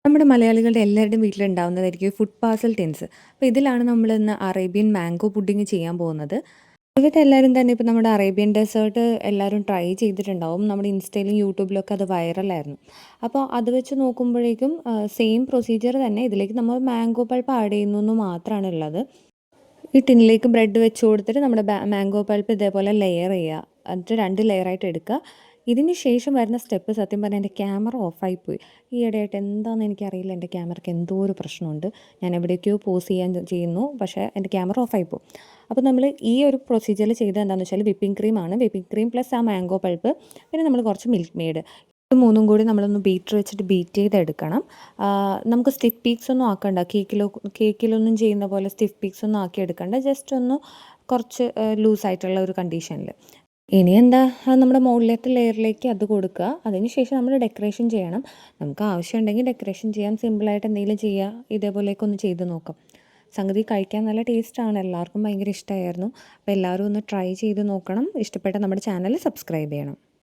നമ്മുടെ മലയാളികളുടെ എല്ലാവരുടെയും വീട്ടിലുണ്ടാവുന്നതായിരിക്കും ഈ ഫുഡ് പാർസൽ ടിൻസ്. അപ്പോൾ ഇതിലാണ് നമ്മളിന്ന് അറേബ്യൻ മാംഗോ പുഡിംഗ് ചെയ്യാൻ പോകുന്നത്. ഇവരുടെ എല്ലാവരും തന്നെ ഇപ്പോൾ നമ്മുടെ അറേബ്യൻ ഡെസേർട്ട് എല്ലാവരും ട്രൈ ചെയ്തിട്ടുണ്ടാവും. നമ്മുടെ ഇൻസ്റ്റയിലും യൂട്യൂബിലൊക്കെ അത് വൈറലായിരുന്നു. അപ്പോൾ അത് വെച്ച് നോക്കുമ്പോഴേക്കും സെയിം പ്രൊസീജിയർ തന്നെ ഇതിലേക്ക് നമ്മൾ മാംഗോ പൾപ്പ് ആഡ് ചെയ്യുന്നു എന്ന് മാത്രമാണ് ഉള്ളത്. ഈ ടിന്നിലേക്ക് ബ്രെഡ് വെച്ച് കൊടുത്തിട്ട് നമ്മുടെ മാംഗോ പൾപ്പ് ഇതേപോലെ ലെയർ ചെയ്യുക. എന്നിട്ട് 2 ലെയറായിട്ട് എടുക്കുക. ഇതിന് ശേഷം വരുന്ന സ്റ്റെപ്പ് സത്യം പറഞ്ഞാൽ എൻ്റെ ക്യാമറ ഓഫായിപ്പോയി. ഈയിടെയായിട്ട് എന്താണെന്ന് എനിക്കറിയില്ല. എൻ്റെ ക്യാമറയ്ക്ക് എന്തോ ഒരു പ്രശ്നമുണ്ട്. ഞാൻ എവിടേക്കോ പോസ് ചെയ്യുന്നു. പക്ഷേ എൻ്റെ ക്യാമറ ഓഫായിപ്പോവും. അപ്പോൾ നമ്മൾ ഈ ഒരു പ്രൊസീജിയറിൽ ചെയ്തത് എന്താണെന്ന് വെച്ചാൽ വിപ്പിംഗ് ക്രീമാണ്. വിപ്പിംഗ് ക്രീം പ്ലസ് ആ മാംഗോ പൾപ്പ്, പിന്നെ നമ്മൾ കുറച്ച് മിൽക്ക് മെയ്ഡ്, ഇത് മൂന്നും കൂടി നമ്മളൊന്ന് ബീറ്റർ വെച്ചിട്ട് ബീറ്റ് ചെയ്തെടുക്കണം. നമുക്ക് സ്റ്റിഫ് പീക്സ് ഒന്നും ആക്കണ്ട. കേക്കിലൊന്നും ചെയ്യുന്ന പോലെ സ്റ്റിഫ് പീക്സ് ഒന്നും ആക്കി എടുക്കണ്ട. ജസ്റ്റ് ഒന്ന് കുറച്ച് ലൂസായിട്ടുള്ള ഒരു കണ്ടീഷനിൽ. ഇനി എന്താ, നമ്മുടെ മുകളിലത്തെ ലെയറിലേക്ക് അത് കൊടുക്കുക. അതിന് ശേഷം നമ്മൾ ഡെക്കറേഷൻ ചെയ്യണം. നമുക്ക് ആവശ്യമുണ്ടെങ്കിൽ ഡെക്കറേഷൻ ചെയ്യാം. സിമ്പിളായിട്ട് എന്തെങ്കിലും ചെയ്യുക. ഇതേപോലെയൊക്കെ ഒന്ന് ചെയ്ത് നോക്കാം. സംഗതി കഴിക്കാൻ നല്ല ടേസ്റ്റാണ്. എല്ലാവർക്കും ഭയങ്കര ഇഷ്ടമായിരുന്നു. അപ്പോൾ എല്ലാവരും ഒന്ന് ട്രൈ ചെയ്ത് നോക്കണം. ഇഷ്ടപ്പെട്ട നമ്മുടെ ചാനൽ സബ്സ്ക്രൈബ് ചെയ്യണം.